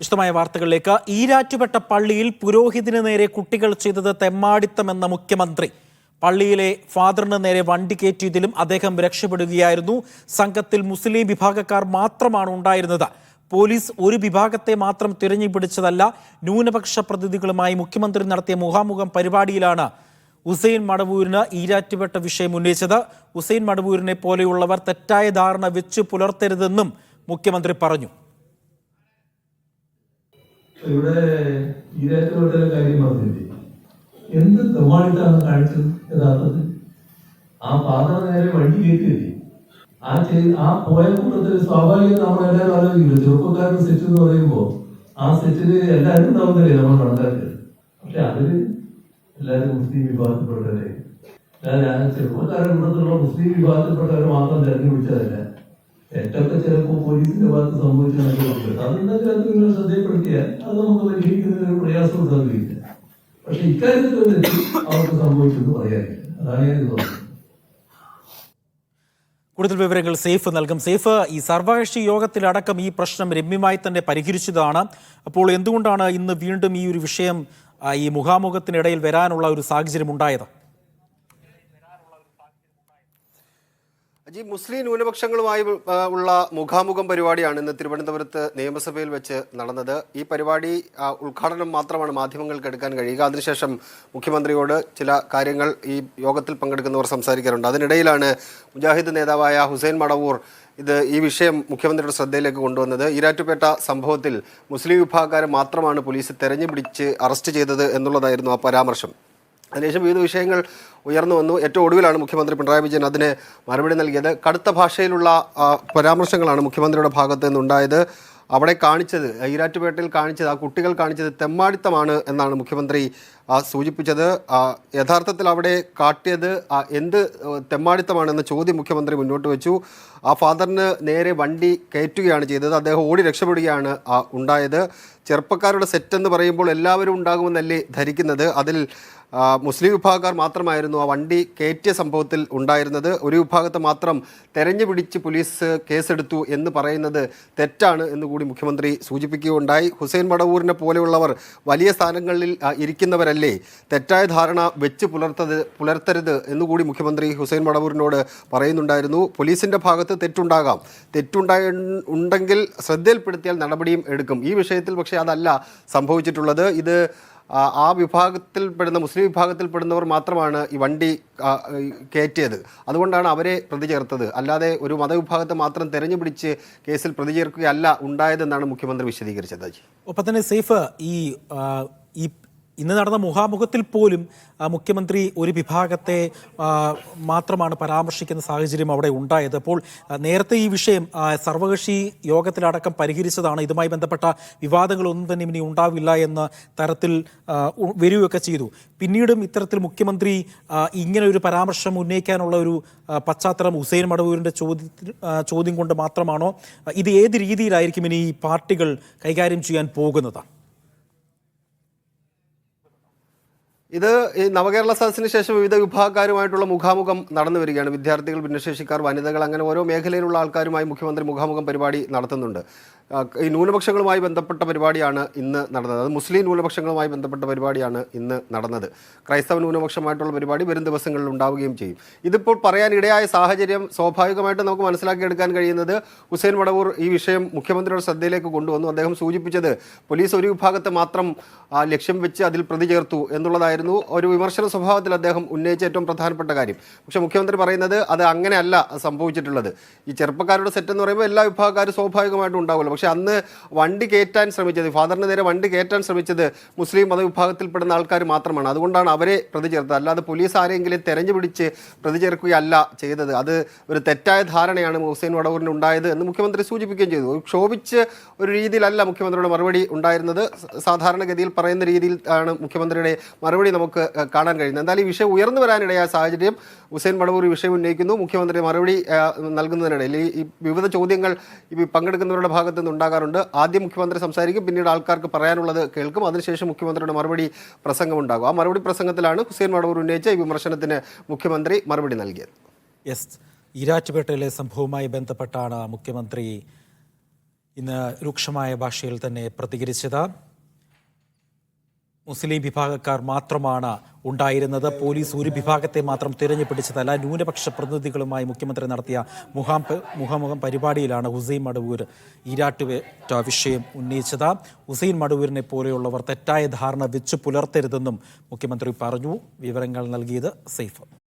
വിശദമായ വാർത്തകളിലേക്ക്. ഈരാറ്റുപെട്ട പള്ളിയിൽ പുരോഹിതന് നേരെ കുട്ടികൾ ചെയ്തത് തെമ്മാടിത്തമെന്ന മുഖ്യമന്ത്രി. പള്ളിയിലെ ഫാദറിന് നേരെ വണ്ടി കയറ്റിയതിലും അദ്ദേഹം രക്ഷപ്പെടുകയായിരുന്നു. സംഘത്തിൽ മുസ്ലിം വിഭാഗക്കാർ മാത്രമാണ് ഉണ്ടായിരുന്നത്. പോലീസ് ഒരു വിഭാഗത്തെ മാത്രം തിരഞ്ഞുപിടിച്ചതല്ല. ന്യൂനപക്ഷ പ്രതിനിധികളുമായി മുഖ്യമന്ത്രി നടത്തിയ മുഖാമുഖം പരിപാടിയിലാണ് ഹുസൈൻ മടവൂരിന് ഈരാറ്റുപെട്ട വിഷയം ഉന്നയിച്ചത്. ഹുസൈൻ മടവൂരിനെ പോലെയുള്ളവർ തെറ്റായ ധാരണ വെച്ച് പുലർത്തരുതെന്നും മുഖ്യമന്ത്രി പറഞ്ഞു. ഇവിടെ ഈരാറ്റുപെട്ട കാര്യം പറഞ്ഞില്ലേ, എന്ത് തെമ്മാടിത്താണ് കാണിച്ചത്? യഥാർത്ഥത്തിൽ ആ ഫാദർ നേരെ വണ്ടി കയറ്റിയില്ലേ, ആ പോയ കൂട്ടത്തിൽ സ്വാഭാവികം നമ്മളെല്ലാവരും ആലോചിക്കില്ല. ചെറുപ്പക്കാരുടെ സെറ്റ് എന്ന് പറയുമ്പോൾ ആ സെറ്റില് എല്ലാവരും ഉണ്ടാവുന്നില്ലേ നമ്മൾ കണക്കാക്കിയത്. പക്ഷെ അതില് എല്ലാവരും മുസ്ലിം വിഭാഗത്തിൽപ്പെട്ടവരെ, ഞാൻ ചെറുപ്പക്കാരുടെ കൂട്ടത്തിലുള്ള മുസ്ലിം വിഭാഗത്തിൽപ്പെട്ടവരെ മാത്രം തെരഞ്ഞെടുപ്പിച്ചതല്ല. തെറ്റൊക്കെ ചിലപ്പോൾ പോലീസിന്റെ ഭാഗത്ത് സംഭവിച്ചെന്നൊക്കെ അതെന്തെങ്കിലും അത് നിങ്ങൾ ശ്രദ്ധയപ്പെടുത്തിയാൽ അത് നമുക്ക് പരിഹരിക്കുന്നതിന് പ്രയാസം ഉണ്ടാകുകയില്ല. പക്ഷെ ഇക്കാര്യത്തിൽ അവർക്ക് സംഭവിച്ചെന്ന് പറയാനില്ല. അതാണ് ഞാൻ തോന്നുന്നത്. കൂടുതൽ വിവരങ്ങൾ സേഫ് നൽകും. സേഫ്, ഈ സർവകക്ഷി യോഗത്തിലടക്കം ഈ പ്രശ്നം രമ്യമായി തന്നെ പരിഹരിച്ചതാണ്. അപ്പോൾ എന്തുകൊണ്ടാണ് ഇന്ന് വീണ്ടും ഈ ഒരു വിഷയം ഈ മുഖാമുഖത്തിനിടയിൽ വരാനുള്ള ഒരു സാഹചര്യം ഉണ്ടായത്? മുസ്ലിം ന്യൂനപക്ഷങ്ങളുമായി ഉള്ള മുഖാമുഖം പരിപാടിയാണ് ഇന്ന് തിരുവനന്തപുരത്ത് നിയമസഭയിൽ വെച്ച് നടന്നത്. ഈ പരിപാടി ഉദ്ഘാടനം മാത്രമാണ് മാധ്യമങ്ങൾക്ക് എടുക്കാൻ കഴിയുക. അതിനുശേഷം മുഖ്യമന്ത്രിയോട് ചില കാര്യങ്ങൾ ഈ യോഗത്തിൽ പങ്കെടുക്കുന്നവർ സംസാരിക്കാറുണ്ട്. അതിനിടയിലാണ് മുജാഹിദ് നേതാവായ ഹുസൈൻ മടവൂർ ഈ വിഷയം മുഖ്യമന്ത്രിയുടെ ശ്രദ്ധയിലേക്ക് കൊണ്ടുവന്നത്. ഈരാറ്റുപേട്ട സംഭവത്തിൽ മുസ്ലിം വിഭാഗക്കാരെ മാത്രമാണ് പോലീസ് തെരഞ്ഞുപിടിച്ച് അറസ്റ്റ് ചെയ്തത് എന്നുള്ളതായിരുന്നു ആ പരാമർശം. അതിനുശേഷം വിവിധ വിഷയങ്ങൾ ഉയർന്നു വന്നു. ഏറ്റവും ഒടുവിലാണ് മുഖ്യമന്ത്രി പിണറായി വിജയൻ അതിന് മറുപടി നൽകിയത്. കടുത്ത ഭാഷയിലുള്ള പരാമർശങ്ങളാണ് മുഖ്യമന്ത്രിയുടെ ഭാഗത്ത് നിന്നുണ്ടായത്. അവിടെ കാണിച്ചത്, ഈരാറ്റുപേട്ടയിൽ കാണിച്ചത്, ആ കുട്ടികൾ കാണിച്ചത് തെമ്മാടിത്തമാണ് എന്നാണ് മുഖ്യമന്ത്രി സൂചിപ്പിച്ചത്. യഥാർത്ഥത്തിൽ അവിടെ കാട്ടിയത് എന്ത് തെമ്മാടിത്തമാണെന്ന ചോദ്യം മുഖ്യമന്ത്രി മുന്നോട്ട് വെച്ചു. ആ ഫാദറിന് നേരെ വണ്ടി കയറ്റുകയാണ് ചെയ്തത്. അദ്ദേഹം ഓടി രക്ഷപ്പെടുകയാണ് ഉണ്ടായത്. ചെറുപ്പക്കാരുടെ സെറ്റ് എന്ന് പറയുമ്പോൾ എല്ലാവരും ഉണ്ടാകുമെന്നല്ലേ ധരിക്കുന്നത്. അതിൽ മുസ്ലിം വിഭാഗക്കാർ മാത്രമായിരുന്നു ആ വണ്ടി കയറ്റിയ സംഭവത്തിൽ ഉണ്ടായിരുന്നത്. ഒരു വിഭാഗത്തെ മാത്രം തെരഞ്ഞുപിടിച്ച് പോലീസ് കേസെടുത്തു എന്ന് പറയുന്നത് തെറ്റാണ് എന്നുകൂടി മുഖ്യമന്ത്രി സൂചിപ്പിക്കുകയുണ്ടായി. ഹുസൈൻ മടവൂരിനെ പോലെയുള്ളവർ വലിയ സ്ഥാനങ്ങളിൽ ഇരിക്കുന്നവരല്ലേ, തെറ്റായ ധാരണ വെച്ച് പുലർത്തരുത് എന്നുകൂടി മുഖ്യമന്ത്രി ഹുസൈൻ മടവൂരിനോട് പറയുന്നുണ്ടായിരുന്നു. പോലീസിൻ്റെ ഭാഗത്ത് തെറ്റുണ്ടെങ്കിൽ ശ്രദ്ധയിൽപ്പെടുത്തിയാൽ നടപടിയും എടുക്കും. ഈ വിഷയത്തിൽ പക്ഷേ അതല്ല സംഭവിച്ചിട്ടുള്ളത്. ഇത് ആ വിഭാഗത്തിൽപ്പെടുന്ന മുസ്ലിം വിഭാഗത്തിൽപ്പെടുന്നവർ മാത്രമാണ് ഈ വണ്ടി കയറ്റിയത്. അതുകൊണ്ടാണ് അവരെ പ്രതി ചേർത്തത്. അല്ലാതെ ഒരു മതവിഭാഗത്തെ മാത്രം തെരഞ്ഞുപിടിച്ച് കേസിൽ പ്രതി ചേർക്കുകയല്ല ഉണ്ടായതെന്നാണ് മുഖ്യമന്ത്രി വിശദീകരിച്ചത്. ഒപ്പം തന്നെ സേഫ്, ഈ ഇന്ന് നടന്ന മുഖാമുഖത്തിൽ പോലും മുഖ്യമന്ത്രി ഒരു വിഭാഗത്തെ മാത്രമാണ് പരാമർശിക്കുന്ന സാഹചര്യം അവിടെ ഉണ്ടായത്. അപ്പോൾ നേരത്തെ ഈ വിഷയം സർവകക്ഷി യോഗത്തിലടക്കം പരിഹരിച്ചതാണ്. ഇതുമായി ബന്ധപ്പെട്ട വിവാദങ്ങളൊന്നും തന്നെ ഇനി ഉണ്ടാവില്ല എന്ന തരത്തിൽ വരികയൊക്കെ ചെയ്തു. പിന്നീടും ഇത്തരത്തിൽ മുഖ്യമന്ത്രി ഇങ്ങനെ ഒരു പരാമർശം ഉന്നയിക്കാനുള്ള ഒരു പശ്ചാത്തലം ഹുസൈൻ മടവൂരിൻ്റെ ചോദ്യം കൊണ്ട് മാത്രമാണോ? ഇത് ഏത് രീതിയിലായിരിക്കും ഇനി ഈ പാർട്ടികൾ കൈകാര്യം ചെയ്യാൻ പോകുന്നത്? ഇത് ഈ നവകേരള സദസ്സിന് ശേഷം വിവിധ വിഭാഗക്കാരുമായിട്ടുള്ള മുഖാമുഖം നടന്നു വരികയാണ്. വിദ്യാർത്ഥികൾ, ഭിന്നശേഷിക്കാർ, വനിതകൾ, അങ്ങനെ ഓരോ മേഖലയിലുള്ള ആൾക്കാരുമായി മുഖ്യമന്ത്രി മുഖാമുഖം പരിപാടി നടത്തുന്നുണ്ട്. ഈ ന്യൂനപക്ഷങ്ങളുമായി ബന്ധപ്പെട്ട പരിപാടിയാണ് ഇന്ന് നടന്നത്. അത് മുസ്ലിം ന്യൂനപക്ഷങ്ങളുമായി ബന്ധപ്പെട്ട പരിപാടിയാണ് ഇന്ന് നടന്നത്. ക്രൈസ്തവ ന്യൂനപക്ഷമായിട്ടുള്ള പരിപാടി വരും ദിവസങ്ങളിൽ ഉണ്ടാവുകയും ചെയ്യും. ഇതിപ്പോൾ പറയാനിടയായ സാഹചര്യം സ്വാഭാവികമായിട്ട് നമുക്ക് മനസ്സിലാക്കിയെടുക്കാൻ കഴിയുന്നത്, ഹുസൈൻ മടവൂർ ഈ വിഷയം മുഖ്യമന്ത്രിയുടെ ശ്രദ്ധയിലേക്ക് കൊണ്ടുവന്നു. അദ്ദേഹം സൂചിപ്പിച്ചത് പോലീസ് ഒരു വിഭാഗത്തെ മാത്രം ലക്ഷ്യം വെച്ച് അതിൽ പ്രതി ചേർത്തു എന്നുള്ളതായിരുന്നു ഒരു വിമർശന സ്വഭാവത്തിൽ അദ്ദേഹം ഉന്നയിച്ച ഏറ്റവും പ്രധാനപ്പെട്ട കാര്യം. പക്ഷേ മുഖ്യമന്ത്രി പറയുന്നത് അത് അങ്ങനെയല്ല സംഭവിച്ചിട്ടുള്ളത്. ഈ ചെറുപ്പക്കാരുടെ സെറ്റ് എന്ന് പറയുമ്പോൾ എല്ലാ വിഭാഗക്കാരും സ്വാഭാവികമായിട്ടും ഉണ്ടാവുമല്ലോ. പക്ഷെ അന്ന് വണ്ടി കയറ്റാൻ ശ്രമിച്ചത്, ഫാദറിന് നേരെ വണ്ടി കയറ്റാൻ ശ്രമിച്ചത് മുസ്ലിം മതവിഭാഗത്തിൽപ്പെടുന്ന ആൾക്കാർ മാത്രമാണ്. അതുകൊണ്ടാണ് അവരെ പ്രതി ചേർത്തത്. അല്ലാതെ പോലീസ് ആരെങ്കിലും തെരഞ്ഞുപിടിച്ച് പ്രതി ചേർക്കുകയല്ല ചെയ്തത്. അത് ഒരു തെറ്റായ ധാരണയാണ് ഹുസൈൻ മടവൂരിന് ഉണ്ടായത് എന്ന് മുഖ്യമന്ത്രി സൂചിപ്പിക്കുകയും ചെയ്തു. ക്ഷോഭിച്ച് ഒരു രീതിയിലല്ല മുഖ്യമന്ത്രിയുടെ മറുപടി ഉണ്ടായിരുന്നത്. സാധാരണഗതിയിൽ പറയുന്ന രീതിയിൽ ആണ് മുഖ്യമന്ത്രിയുടെ മറുപടി നമുക്ക് കാണാൻ കഴിയുന്നത്. എന്തായാലും ഈ വിഷയം ഉയർന്നു വരാനിടയായ സാഹചര്യം, ഹുസൈൻ മടവൂർ ഈ വിഷയം ഉന്നയിക്കുന്നു, മുഖ്യമന്ത്രി മറുപടി നൽകുന്നതിനിടയിൽ ഈ വിവിധ ചോദ്യങ്ങൾ ഈ പങ്കെടുക്കുന്നവരുടെ ഭാഗത്ത് നിന്ന് ഉണ്ടാകാറുണ്ട്. ആദ്യം മുഖ്യമന്ത്രി സംസാരിക്കും, പിന്നീട് ആൾക്കാർക്ക് പറയാനുള്ളത് കേൾക്കും, അതിനുശേഷം മുഖ്യമന്ത്രിയുടെ മറുപടി പ്രസംഗം ഉണ്ടാകും. ആ മറുപടി പ്രസംഗത്തിലാണ് ഹുസൈൻ മടവൂർ ഉന്നയിച്ച ഈ വിമർശനത്തിന് മുഖ്യമന്ത്രി മറുപടി നൽകിയത്. ഈരാറ്റുപേട്ടയിലെ സംഭവവുമായി ബന്ധപ്പെട്ടാണ് മുഖ്യമന്ത്രി ഇന്ന് രൂക്ഷമായ ഭാഷയിൽ തന്നെ പ്രതികരിച്ചത്. മുസ്ലിം വിഭാഗക്കാർ മാത്രമാണ് ഉണ്ടായിരുന്നത്. പോലീസ് ഒരു വിഭാഗത്തെ മാത്രം തിരഞ്ഞുപിടിച്ചതല്ല. ന്യൂനപക്ഷ പ്രതിനിധികളുമായി മുഖ്യമന്ത്രി നടത്തിയ മുഖാമുഖം പരിപാടിയിലാണ് ഹുസൈൻ മടവൂർ ഈരാട്ടുപേറ്റ വിഷയം ഉന്നയിച്ചത്. ഹുസൈൻ മടവൂരിനെ പോലെയുള്ളവർ തെറ്റായ ധാരണ വെച്ച് പുലർത്തരുതെന്നും മുഖ്യമന്ത്രി പറഞ്ഞു. വിവരങ്ങൾ നൽകിയത് സൈഫ്.